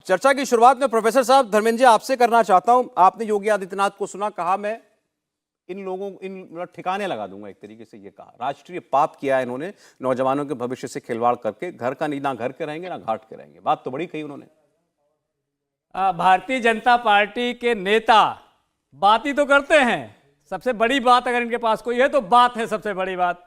चर्चा की शुरुआत में प्रोफेसर साहब धर्मेंद्र जी आपसे करना चाहता हूं। आपने योगी आदित्यनाथ को सुना, कहा मैं इन लोगों इन ठिकाने लगा दूंगा, एक तरीके से ये कहा। राष्ट्रीय पाप किया है इन्होंने, नौजवानों के भविष्य से खिलवाड़ करके। घर का ना घर के रहेंगे ना घाट के रहेंगे। बात तो बड़ी कही उन्होंने। भारतीय जनता पार्टी के नेता बात ही तो करते हैं। सबसे बड़ी बात अगर इनके पास कोई है तो बात है सबसे बड़ी बात।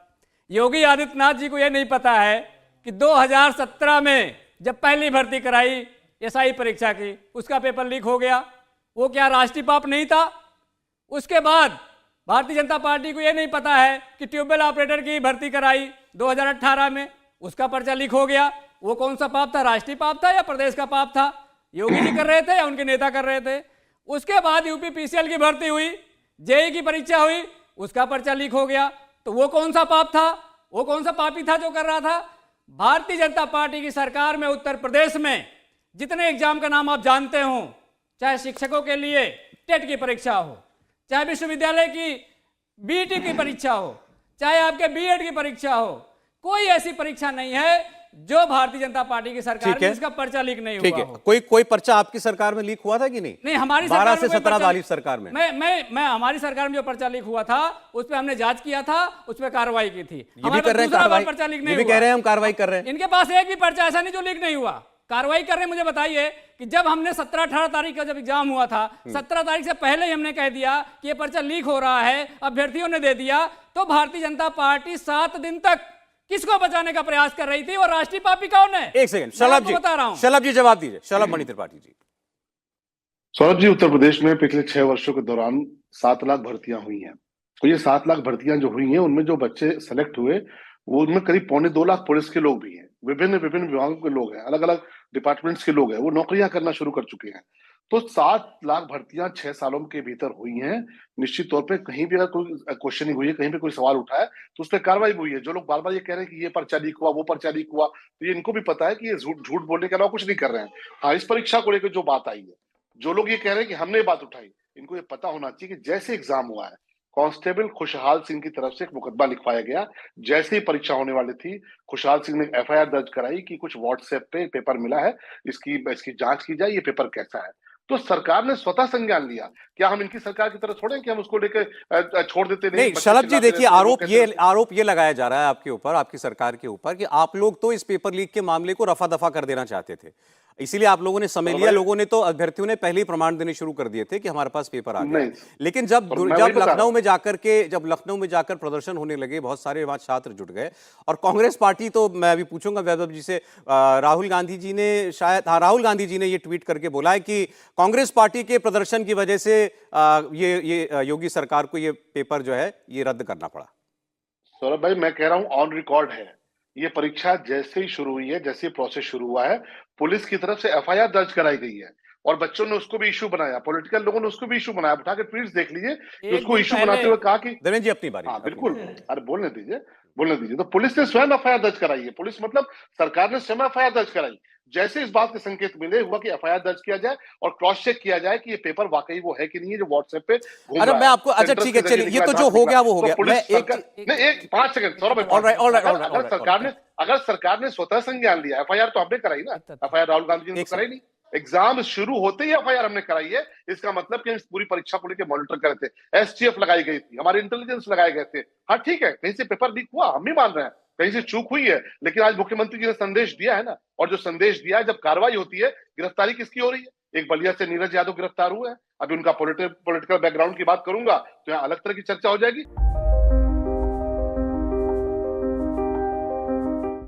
योगी आदित्यनाथ जी को यह नहीं पता है कि 2017 में जब पहली भर्ती कराई एसआई परीक्षा की, उसका पेपर लीक हो गया। वो क्या राष्ट्रीय पाप नहीं था? उसके बाद भारतीय जनता पार्टी को यह नहीं पता है कि ट्यूबवेल ऑपरेटर की भर्ती कराई 2018 में, उसका पर्चा लीक हो गया। वो कौन सा पाप था? राष्ट्रीय पाप था या प्रदेश का पाप था? योगी जी कर रहे थे या उनके नेता कर रहे थे? उसके बाद यूपी पीसीएल की भर्ती हुई, जेई की परीक्षा हुई, उसका पर्चा लीक हो गया। तो वो कौन सा पाप था? वो कौन सा पापी था जो कर रहा था? भारतीय जनता पार्टी की सरकार में उत्तर प्रदेश में जितने एग्जाम का नाम आप जानते हो, चाहे शिक्षकों के लिए टेट की परीक्षा हो, चाहे विश्वविद्यालय की बीईटी की परीक्षा हो, चाहे आपके बीएड की परीक्षा हो, कोई ऐसी परीक्षा नहीं है जो भारतीय जनता पार्टी की सरकार में इसका पर्चा लीक नहीं हुआ हो। कोई पर्चा आपकी सरकार में लीक हुआ था कि नहीं? नहीं, हमारी 12 से 17 वाली सरकार में मैं हमारी सरकार में जो पर्चा लीक हुआ था उस पर हमने जांच किया था, उस पर कार्रवाई की थी। ये भी कर रहे हैं पर्चा लीक नहीं ये भी कह रहे हैं हम कार्रवाई कर रहे हैं। इनके पास एक भी पर्चा ऐसा नहीं जो लीक नहीं हुआ। कार्रवाई कर रहे हैं। मुझे बताइए कि जब हमने 17-18 तारीख का जब एग्जाम हुआ था, 17 तारीख से पहले ही हमने कह दिया कि ये पर्चा लीक हो रहा है, अभ्यर्थियों ने दे दिया, तो भारतीय जनता पार्टी 7 दिन तक किसको बचाने का प्रयास कर रही थी? और राष्ट्रीय पापी कौन है? एक सेकंड, शलभ जी बता रहा हूं। शलभ जी जवाब दीजिए। शलभ मणि त्रिपाठी जी। सौरभ जी, उत्तर प्रदेश में पिछले 6 वर्षों के दौरान 7 लाख भर्तियां हुई हैं। तो ये 7 लाख भर्तियां जो हुई हैं, उनमें जो बच्चे सेलेक्ट हुए वो उनमें करीब 2.25 लाख पुलिस के लोग भी हैं, विभिन्न विभिन्न विभागों के लोग हैं, अलग अलग डिपार्टमेंट्स के लोग हैं, वो नौकरियां करना शुरू कर चुके हैं। तो 7 लाख भर्तियां 6 सालों के भीतर हुई हैं। निश्चित तौर पे कहीं भी अगर कोई क्वेश्चनिंग हुई है, कहीं पे कोई सवाल उठा है, तो उस पर कार्रवाई हुई है। जो लोग बार बार ये कह रहे हैं कि ये पर्चा लीक हुआ, वो पर्चा लीक हुआ, तो ये इनको भी पता है कि ये झूठ बोलने के अलावा कुछ नहीं कर रहे हैं। हाँ, इस परीक्षा को लेकर जो बात आई है, जो लोग ये कह रहे हैं कि हमने ये बात उठाई, इनको ये पता होना चाहिए कि जैसे एग्जाम हुआ है, कांस्टेबल खुशहाल सिंह की तरफ से एक मुकदमा लिखवाया गया। जैसे ही परीक्षा होने वाली थी, खुशहाल सिंह ने एफआईआर दर्ज कराई कि कुछ व्हाट्सएप पे पेपर मिला है, इसकी जांच की जाए, ये पेपर कैसा है। तो सरकार ने स्वतः संज्ञान लिया। क्या हम इनकी सरकार की तरह छोड़ें कि हम उसको लेकर छोड़ देते? नहीं शलभ जी, देखिए आरोप ये लगाया जा रहा है आपके ऊपर, आपकी सरकार के ऊपर, कि आप लोग तो इस पेपर लीक के मामले को रफा दफा कर देना चाहते थे, इसीलिए आप लोगों ने समय लिया। लोगों ने तो, अभ्यर्थियों ने पहले ही प्रमाण देने शुरू कर दिए थे कि हमारे पास पेपर आ गया। लेकिन जब लखनऊ में जाकर प्रदर्शन होने लगे, बहुत सारे वहां छात्र जुट गए, और कांग्रेस पार्टी, तो मैं अभी पूछूंगा वैभव जी से, राहुल गांधी जी ने ये ट्वीट करके बोला है कि कांग्रेस पार्टी के प्रदर्शन की वजह से ये योगी सरकार को ये पेपर जो है ये रद्द करना पड़ा। सौरभ भाई, मैं कह रहा हूं ऑन रिकॉर्ड है, ये परीक्षा जैसे ही शुरू हुई है, जैसे ही प्रोसेस शुरू हुआ है, पुलिस की तरफ से एफआईआर दर्ज कराई गई है, और बच्चों ने उसको भी इशू बनाया, पॉलिटिकल लोगों ने उसको भी इशू बनाया। उठा के ट्वीट्स देख लीजिए कि उसको इशू बनाते हुए कहा कि धर्मेंद्र जी अपनी बारी। हाँ बिल्कुल, अरे बोलने दीजिए। तो पुलिस ने स्वयं एफआईआर दर्ज कराई है। पुलिस मतलब सरकार ने स्वयं एफआईआर दर्ज कराई। जैसे इस बात के संकेत मिले, हुआ कि एफआईआर दर्ज किया जाए और क्रॉस चेक किया जाए कि ये पेपर वाकई वो है कि नहीं है जो व्हाट्सएप पे घूम रहा है। मैं आपको, अच्छा ठीक है, चलिए, ये तो जो हो गया वो हो गया। एक 5 सेकंड सौरभ, अगर सरकार ने स्वतः संज्ञान लिया, एफआईआर तो हमने कराई ना, एफआईआर राहुल गांधी जी ने कराई नहीं। एग्जाम शुरू होते ही एफआईआर हमने कराई है। इसका मतलब कि हम इस पूरी परीक्षा को लेकर मॉनिटर कर रहे थे, एसटीएफ लगाई गई थी, हमारे इंटेलिजेंस लगाए गए थे। हाँ ठीक है, कहीं से पेपर लीक हुआ, हम भी मान रहे हैं, कहीं से चूक हुई है, लेकिन आज मुख्यमंत्री जी ने संदेश दिया है ना, और जो संदेश दिया है, जब कार्रवाई होती है, गिरफ्तारी किसकी हो रही है? एक बलिया से नीरज यादव गिरफ्तार हुए हैं। अभी उनका पॉलिटिकल बैकग्राउंड की बात करूंगा तो यहाँ अलग तरह की चर्चा हो जाएगी।